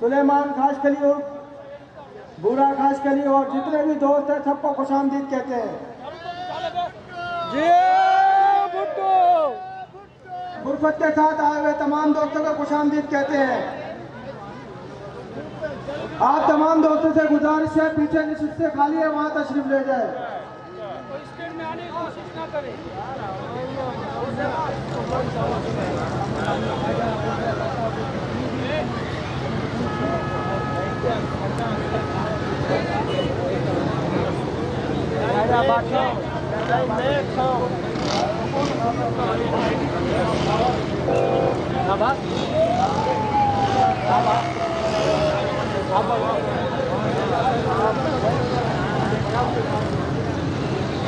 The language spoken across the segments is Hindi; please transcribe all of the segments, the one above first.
सुलेमान खासकली और बूढ़ा खासकली और जितने भी दोस्त हैं सबको खुशामदीद कहते हैं। गुरफत के साथ आए हुए तमाम दोस्तों को खुशामदीद कहते हैं। आप तमाम दोस्तों से गुजारिश है पीछे निश्चित से खाली है वहां तशरीफ ले जाए।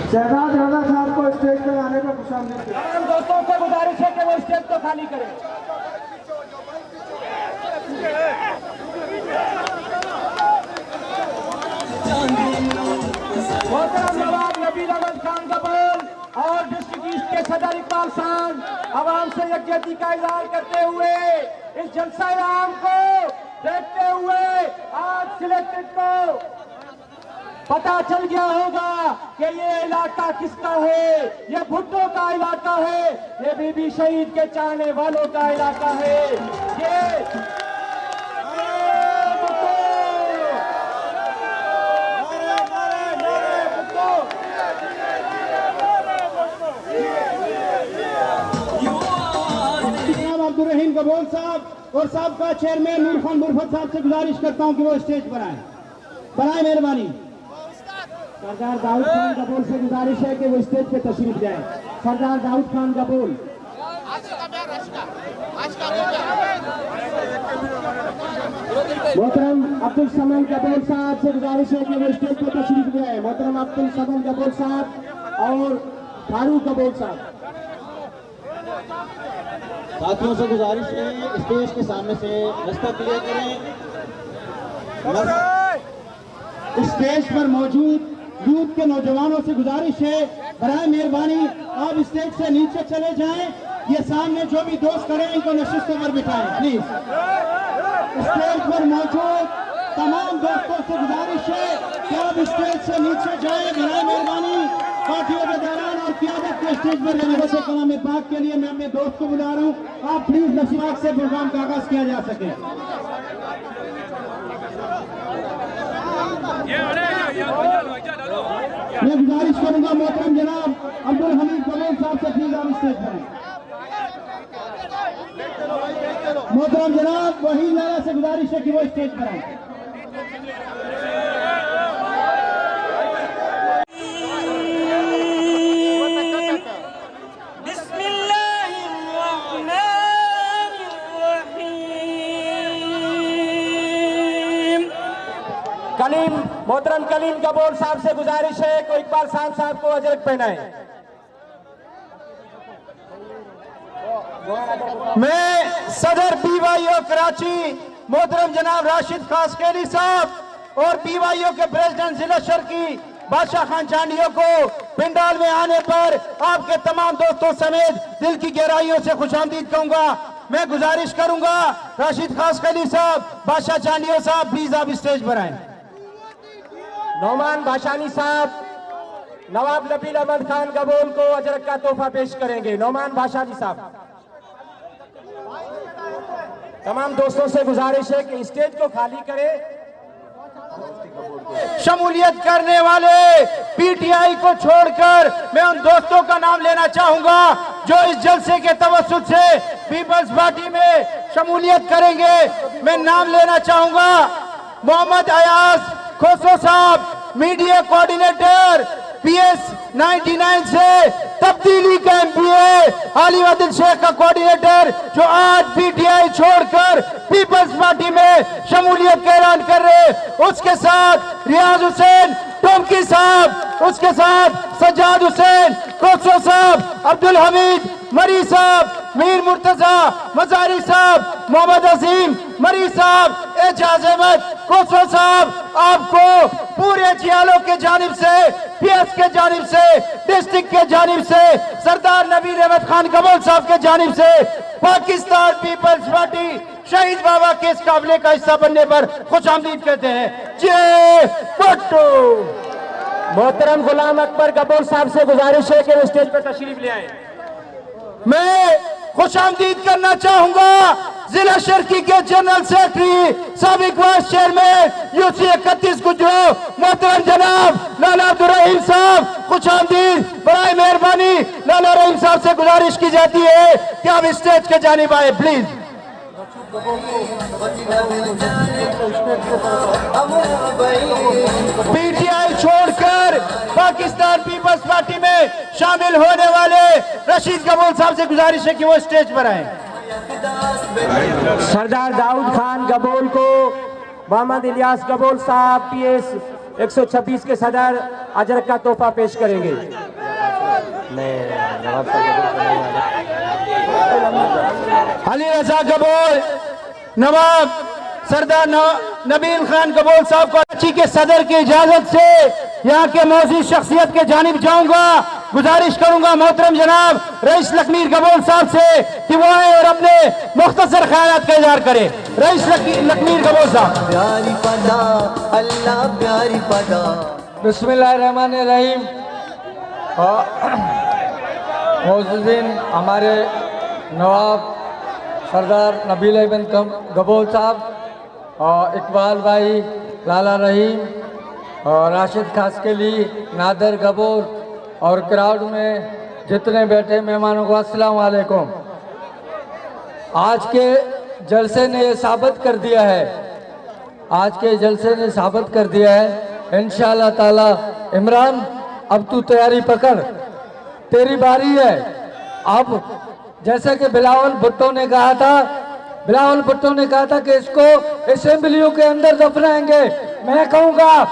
शहजाद रजा साहब को स्टेज पर आने पर खुशामदीद करते हैं। हम दोस्तों से गुजारिश है कि वो स्टेज को खाली करें। मोहतरम नवाब नबील अहमद खान गबोल और डिस्ट्रिक्ट ईस्ट के सदर इकबाल खान आवाम से यकजहती का इजहार करते हुए इस जलसा आम को देखते हुए आज सिलेक्टेड को पता चल गया होगा कि ये इलाका किसका है। ये भुट्टो का इलाका है, ये बीबी शहीद के चाहने वालों का इलाका है। ये अब्दुल रहीम गबोल साहब और साहब चेयरमैन नूर खान मुरफत साहब से गुजारिश करता हूं कि वो स्टेज पर आए, बनाए मेहरबानी। सरदार दाऊद खान गबोल से गुजारिश है कि वो स्टेज पे तशरीफ जाए। सरदार दाऊद खान गबोल। मोहतरम अब्दुल समद गबोल साहब से गुजारिश है कि वो स्टेज पे तशरीफ जाए। मोहतरम अब्दुल समद गबोल साहब और फारूक गबोल साहब। साथियों से गुजारिश है स्टेज के सामने से रास्ता क्लियर करें। स्टेज पर मौजूद यूथ के नौजवानों से गुजारिश है बराए मेहरबानी आप स्टेज से नीचे चले जाएं। ये सामने जो भी दोस्त खड़े हैं इनको नशिस्तों पर बिठाएं प्लीज। स्टेज पर मौजूद तमाम दोस्तों से गुजारिश है कि आप स्टेज से नीचे जाएं बराए मेहरबानी। पार्टियों के दौरान और क़यादत के स्टेज पर रहने से कलाम पाक के लिए मैं अपने दोस्त को बुला रहा हूँ। आप प्लीज नशीबाग से प्रोग्राम का आगाज किया जा सके। मैं गुजारिश करूंगा मोहतरम जनाब अब्दुल हमीद गबोल साहब से प्लीज आप स्टेज पर। मोहतरम जनाब वही लाला से गुजारिश है कि वो स्टेज पर आए। कलीम मोहतरम कलीम गबोल साहब से गुजारिश है कि इकबाल खान साहब को अजरक पहनाएं। मैं सदर पीवाईओ कराची मोहतरम जनाब राशिद खासकेली साहब और पीवाईओ के प्रेसिडेंट जिला शर्की बादशाह खान चांडियों को पिंडाल में आने पर आपके तमाम दोस्तों समेत दिल की गहराइयों से खुशामदीद कहूंगा। मैं गुजारिश करूंगा राशिद खासकेली साहब, बादशाह चांडियों साहब प्लीज आप स्टेज पर आए। नौमान भाषानी साहब नवाब नबील अहमद खान गबोल को अजरक का तोहफा पेश करेंगे। नौमान भाषानी साहब। तमाम दोस्तों से गुजारिश है कि स्टेज को खाली करें। शमूलियत करने वाले पीटीआई को छोड़कर मैं उन दोस्तों का नाम लेना चाहूंगा जो इस जलसे के तवस्सुत से पीपल्स पार्टी में शमूलियत करेंगे। मैं नाम लेना चाहूंगा मोहम्मद अयाज खोसो साहब, मीडिया कोऑर्डिनेटर PS 99 से तब्दीली का MPA, आली आदिल शेख का कोऑर्डिनेटर जो आज पीटीआई छोड़कर पीपल्स पार्टी में शमूलियत का ऐलान कर रहे। उसके साथ रियाज हुसैन टोमकी साहब, उसके साथ सज्जाद हुसैन कोसो साहब, अब्दुल हमीद मरी साहब, मीर मुर्तजा मजारी साहब, मोहम्मद अजीम मरी साहब, एजाज अहमद कोसो साहब। आपको पूरे जियालों के जानिब से, PS के जानिब से, डिस्ट्रिक्ट के जानिब से, सरदार नबील अहमद खान गबोल साहब के जानिब से, पाकिस्तान पीपल्स पार्टी शहीद बाबा के इस काफिले का हिस्सा बनने पर खुशामदीद कहते हैं। जय भुट्टो। मोहतरम गुलाम अकबर कपूर साहब से गुजारिश है कि वो स्टेज पर तशरीफ ले आए। मैं खुशामदीद करना चाहूंगा जिला शर्की के जनरल सेक्रेटरी साबिक वाइस चेयरमैन यूसी 31 गुजरो मोहतरम जनाब लाला अब्दुल रहीम साहब। खुशामदीद। बराए मेहरबानी लाला रहीम साहब से गुजारिश की जाती है कि आप स्टेज के जानिब आए प्लीज। पीटीआई छोड़कर पाकिस्तान पीपल्स पार्टी में शामिल होने वाले रशीद कबूल साहब से गुजारिश है कि वो स्टेज पर आए। सरदार दाऊद खान गबोल को मोहम्मद इलियास गबोल साहब PS 126 के सदर अजरक का तोहफा पेश करेंगे। अली रजा गबोल नवाब सरदार नबील खान गबोल साहब कराची के सदर की इजाजत से यहाँ के मौजूद शख्सियत के जानिब जाऊंगा। गुजारिश करूंगा मोहतरम जनाब रईस लखमीर गबोल साहब से कि वो आए और अपने मुख्तसर ख्यालात का इजहार करें। रईस लखमीर गबोल साहब। प्यारी पदा अल्लाह प्यारी पदा। बिस्मिल्लाहिर्रहमानिर्रहीम। मौजूदीन हमारे नवाब सरदार नबील इब्न गबोल साहब और इकबाल भाई, लाला रहीम और राशिद खासकेली, नादर गबोल और क्राउड में जितने बैठे मेहमानों को अस्सलाम वालेकुम। आज के जलसे ने ये साबित कर दिया है, आज के जलसे ने साबित कर दिया है इंशाअल्लाह ताला। इमरान अब तू तैयारी पकड़, तेरी बारी है। अब जैसे कि बिलावल भुट्टो ने कहा था कि इसको असेंबलियों के अंदर दफनाएंगे। मैं कहूंगा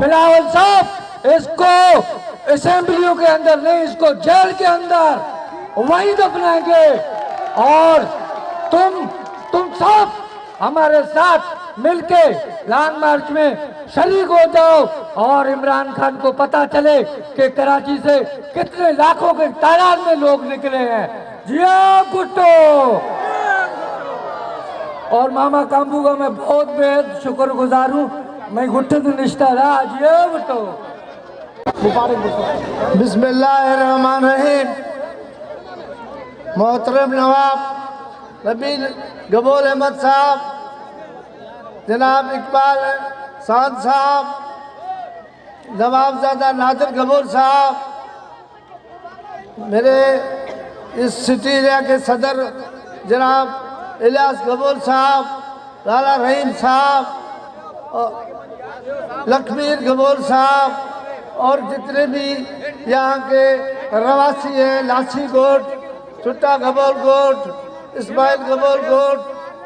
बिलावल साहब इसको असेंबलियों के अंदर नहीं, इसको जेल के अंदर वहीं दफनाएंगे। और तुम सब हमारे साथ मिलके लॉन्ग मार्च में शरीक हो जाओ और इमरान खान को पता चले कि कराची से कितने लाखों के तादाद में लोग निकले हैं। जिया भुट्टो और मामा काम्बू का मैं बहुत बेहद शुक्रगुजार हूँ। मैं घुट्टे तो निष्ठा रहा। जिया भुट्टो। बिस्मिल्लाहिर्रहमानिर्रहीम। मोहतरम नवाब नबील गबोल अहमद साहब, जनाब इकबाल साद साहब, नवाबजादा नादिर गबोल साहब, मेरे इस सिटी एरिया के सदर जनाब इलियास गबोल साहब, लाला रहीम साहब और लखमीर गबोल साहब और जितने भी यहाँ के रवासी हैं, लासी गोट, चुट्टा गबोल गोट, इस्माइल गबोल गोट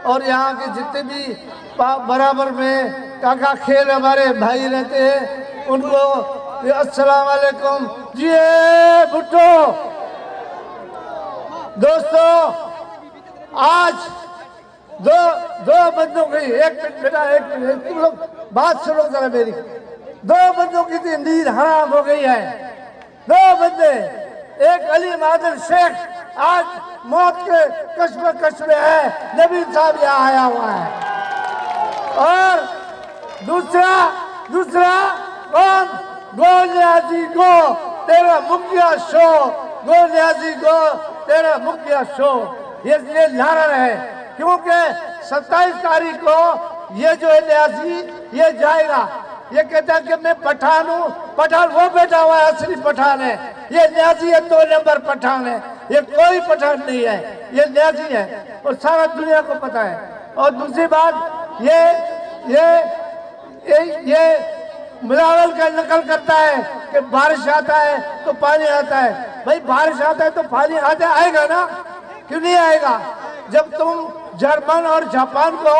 और यहाँ के जितने भी बराबर में काका खेल हमारे भाई रहते हैं उनको अस्सलाम वालेकुम। जी भुट्टो। दोस्तों आज दो बंदों की एक मिनट बेटा, एक मिनट तुम लोग बात सुनो जरा मेरी। दो बंदों की नींद हराम हो गई है। दो बंदे, एक अली मादर शेख आज मौत के कश्मकश में है, नबी साहब यहाँ आया हुआ है। और दूसरा कौन? गोलियाजी को तेरा मुखिया शो, गोलियाजी को तेरा मुखिया शो, ये नारा है। क्योंकि 27 तारीख को ये जो लियाजी ये जाएगा, ये कहता है कि मैं पठान हूँ। पठान वो बैठा हुआ है, असली पठान है। ये लियाजी है, 2 नंबर पठान है। ये कोई पठान नहीं है, ये लियाजी है और सारा दुनिया को पता है। और दूसरी बात ये मिलावल का नकल करता है कि बारिश आता है तो पानी आता है। भाई बारिश आता है तो पानी आएगा ना, क्यों नहीं आएगा? जब तुम जर्मन और जापान को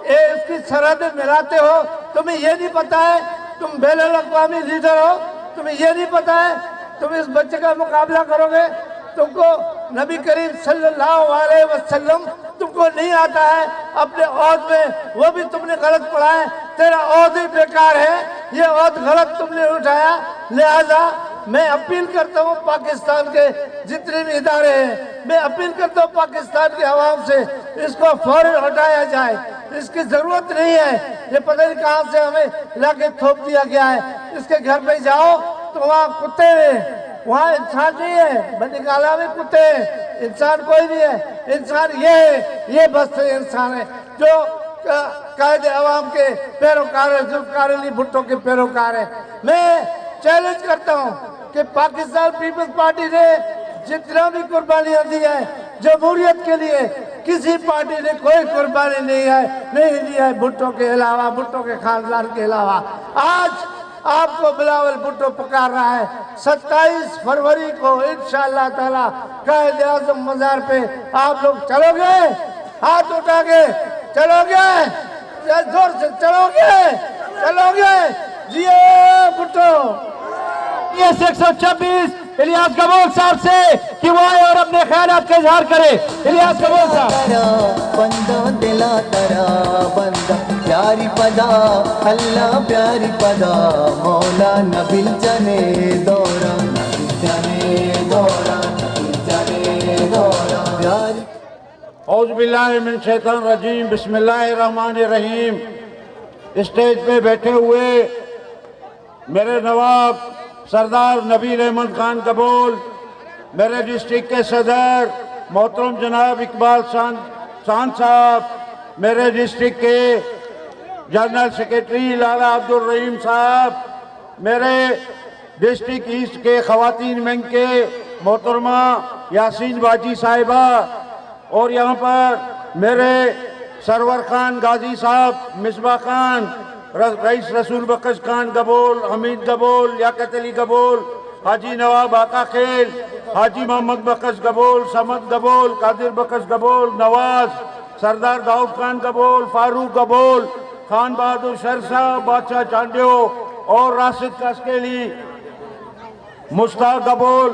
इसकी सरहदें मिलाते हो, तुम्हें ये नहीं पता है तुम बैनुल अक़वामी लीडर हो, तुम्हें ये नहीं पता है तुम इस बच्चे का मुकाबला करोगे? तुमको नबी करीम सल्लल्लाहु अलैहि वसल्लम तुमको नहीं आता है अपने औद में, वो भी तुमने गलत पढ़ा है। तेरा औद ही बेकार है, ये औद गलत तुमने उठाया। लिहाजा मैं अपील करता हूँ पाकिस्तान के जितने भी इदारे हैं, मैं अपील करता हूँ पाकिस्तान की आवाम से इसको फौरन हटाया जाए। इसकी जरूरत नहीं है, ये पता नहीं कहाँ से हमें लाके थोप दिया गया है। इसके घर पे जाओ तो वहाँ कुत्ते हैं, वहाँ इंसान नहीं है, बंदीखाना में कुत्ते हैं, इंसान कोई नहीं है। इंसान ये है, ये बस इंसान है जो कायदे अवाम के पैरोकार है, जुल्फकार अली भुट्टो के पैरोकार है। मैं चैलेंज करता हूँ कि पाकिस्तान पीपल्स पार्टी ने जितना भी कुर्बानियां दी है जमहूरियत के लिए, किसी पार्टी ने कोई कुर्बानी नहीं दी है भुट्टो के अलावा, भुट्टो के खानदान के अलावा। आज आपको बिलावल भुट्टो पुकार रहा है। 27 फरवरी को इंशाअल्लाह ताला कायदे आज़म मज़ार पे आप लोग चलोगे, हाथ उठा के चलोगे, जोर से चलोगे जिए भुट्टो। PS 126 इलियास गबोल साहब से कि वो आए और अपने ख्यालात का इजहार करे। इलियास गबोल साहब। बंदा दिला तरा बंदा प्यारी पदा, अल्लाह प्यारी पदा, मौला नबिल जाने दौरा, नबिल जाने दौरा, नबिल जाने दौरा प्यारी। औज़ुबिल्लाहि मिन शैतानिर रजीम, बिस्मिल्लाहिर रहमानिर रहीम। स्टेज पे बैठे हुए मेरे नवाब सरदार नबील अहमद खान गबोल, मेरे डिस्ट्रिक्ट के सदर मोहतरम जनाब इकबाल शान साहब, मेरे डिस्ट्रिक्ट के जनरल सेक्रेटरी लाला अब्दुल रहीम साहब, मेरे डिस्ट्रिक्ट ईस्ट के खवातीन विंग के मोहतरमा यासीन बाजी साहिबा, और यहाँ पर मेरे सरवर खान गाजी साहब, मिसबा खान, रईस रसूल बख्श खान गबोल, हमीद गबोल, याकत अली गबोल, हाजी नवाब आका खेल, हाजी मोहम्मद बख्श गबोल, समद गबोल, कादिर बख्श गबोल, नवाज, सरदार दाऊद खान गबोल, फारूक गबोल, खान बहादुर शरशाह, बादशाह चांडियो और राशिद कास्केली, मुश्ताक गबोल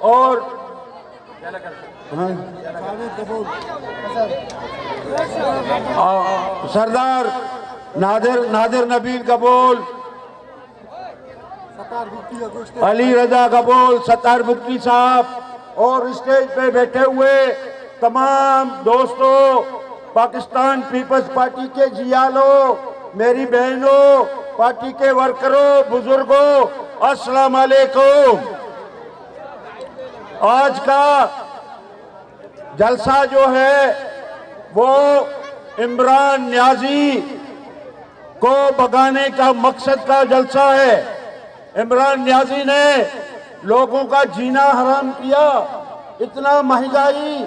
और सरदार नादिर नबील गबोल, अली रजा गबोल, सत्तार बुक्ती साहब और स्टेज पे बैठे हुए तमाम दोस्तों, पाकिस्तान पीपल्स पार्टी के जियालों, मेरी बहनों, पार्टी के वर्करों, बुजुर्गों, अस्सलाम वालेकुम। आज का जलसा जो है वो इमरान न्याजी को भगाने का मकसद का जलसा है। इमरान न्याजी ने लोगों का जीना हराम किया, इतना महंगाई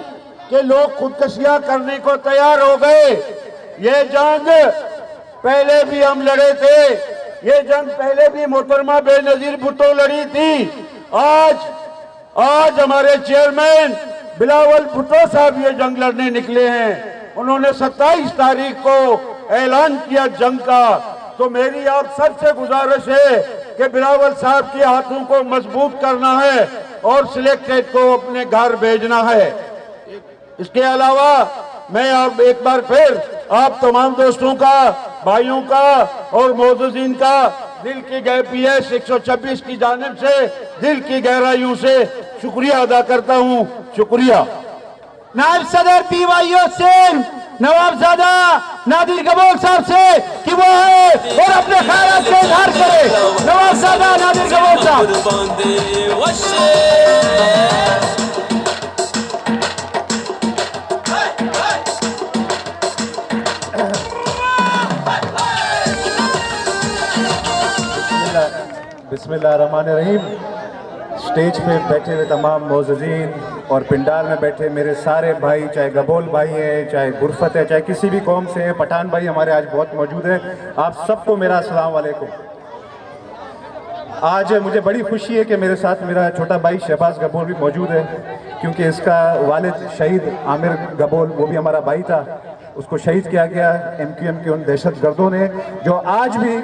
कि लोग खुदकशियां करने को तैयार हो गए। ये जंग पहले भी हम लड़े थे, ये जंग पहले भी मोहतरमा बेनजीर भुट्टो लड़ी थी। आज हमारे चेयरमैन बिलावल भुट्टो साहब ये जंग लड़ने निकले हैं। उन्होंने 27 तारीख को ऐलान किया जंग का। तो मेरी आप सबसे गुजारिश है कि बिलावल साहब के हाथों को मजबूत करना है और सिलेक्टेड को अपने घर भेजना है। इसके अलावा मैं आप एक बार फिर आप तमाम दोस्तों का, भाइयों का और मौजूदीन का दिल की PS 126 की जानिब से दिल की गहराइयों से शुक्रिया अदा करता हूँ। शुक्रिया। नायब सदर PYO सिंह नवाबजादा नादिर गबोल साहब से कि वो आए और अपने ख्यालात का इजहार करे। नवाबजादा नादिर गबोल साहब। बिस्मिल्लाहिर्रहमानिर्रहीम। स्टेज पे बैठे हुए तमाम मौजूदीन और पिंडाल में बैठे मेरे सारे भाई, चाहे गबोल भाई हैं, चाहे गुरफत है, चाहे किसी भी कौम से हैं, पठान भाई हमारे आज बहुत मौजूद हैं, आप सबको मेरा अस्सलाम वालेकुम। आज मुझे बड़ी खुशी है कि मेरे साथ मेरा छोटा भाई शहबाज गबोल भी मौजूद है, क्योंकि इसका वालिद शहीद आमिर गबोल वो भी हमारा भाई था, उसको शहीद किया गया MQM के उन दहशत गर्दों ने जो आज भी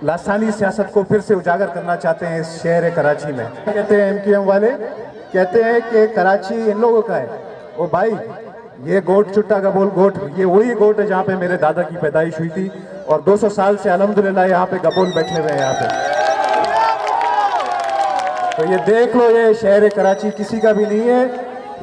लासानी सियासत को फिर से उजागर करना चाहते हैं इस शहर कराची में। कहते हैं MQM वाले कहते हैं कि कराची इन लोगों का है। ओ भाई, ये गोट चुट्टा गबोल गोट, ये वही गोट है जहाँ पे मेरे दादा की पैदाइश हुई थी और 200 साल से अल्हम्दुलिल्लाह यहाँ पे गबोल बैठे हुए हैं यहाँ पे। तो ये देख लो, ये शहर कराची किसी का भी नहीं है,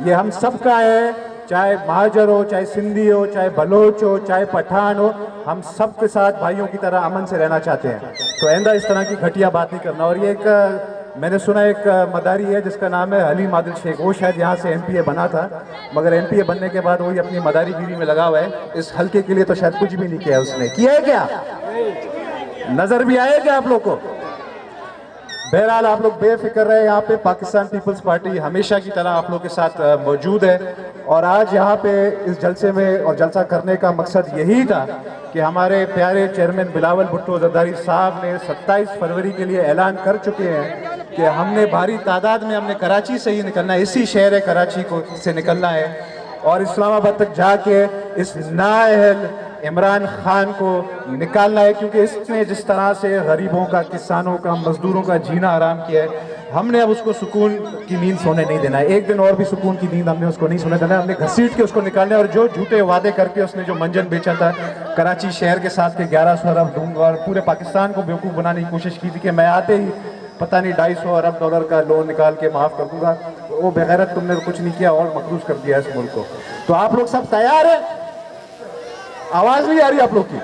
ये हम सब का है, चाहे महाजर हो, चाहे सिंधी हो, चाहे बलोच हो, चाहे पठान हो, हम सब के साथ भाइयों की तरह अमन से रहना चाहते हैं। तो आइंदा इस तरह की घटिया बात नहीं करना। और ये एक मैंने सुना एक मदारी है जिसका नाम है हलीम आदिल शेख, वो शायद यहाँ से MPA बना था, मगर MPA बनने के बाद वही अपनी मदारीगिरी में लगा हुआ है। इस हल्के के लिए तो शायद कुछ भी नहीं किया उसने, किया है क्या? नजर भी आए क्या आप लोग को? बहरहाल आप लोग बेफिक्र रहे, यहाँ पे पाकिस्तान पीपल्स पार्टी हमेशा की तरह आप लोग के साथ मौजूद है। और आज यहाँ पे इस जलसे में और जलसा करने का मकसद यही था कि हमारे प्यारे चेयरमैन बिलावल भुट्टो जरदारी साहब ने 27 फरवरी के लिए ऐलान कर चुके हैं कि हमने भारी तादाद में हमने कराची से ही निकलना है, इसी शहर कराची को से निकलना है और इस्लामाबाद तक जाके इस नाअहल इमरान खान को निकालना है, क्योंकि इसने जिस तरह से गरीबों का, किसानों का, मजदूरों का जीना हराम किया है, हमने अब उसको सुकून की नींद सोने नहीं देना है। एक दिन और भी सुकून की नींद हमने उसको नहीं सोने देना है, हमने घसीट के उसको निकालना है। और जो झूठे वादे करके उसने जो मंजन बेचा था कराची शहर के साथ के 1100 अरब दूंगा और पूरे पाकिस्तान को बेवकूफ़ बनाने की कोशिश की थी कि मैं आते ही पता नहीं 250 अरब डॉलर का लोन निकाल के माफ़ कर दूंगा, वो बेगैरत तुमने कुछ नहीं किया और मकरूज कर दिया इस मुल्क को। तो आप लोग सब तैयार है? आवाज नहीं आ रही आप लोग की?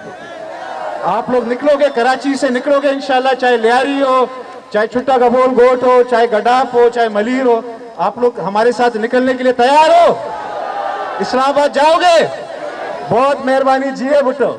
आप लोग निकलोगे, कराची से निकलोगे इंशाल्लाह, चाहे लियारी हो, चाहे छुट्टा गबोल गोट हो, चाहे गडाफ हो, चाहे मलीर हो, आप लोग हमारे साथ निकलने के लिए तैयार हो? इस्लामाबाद जाओगे? बहुत मेहरबानी, जिए भुट्टो।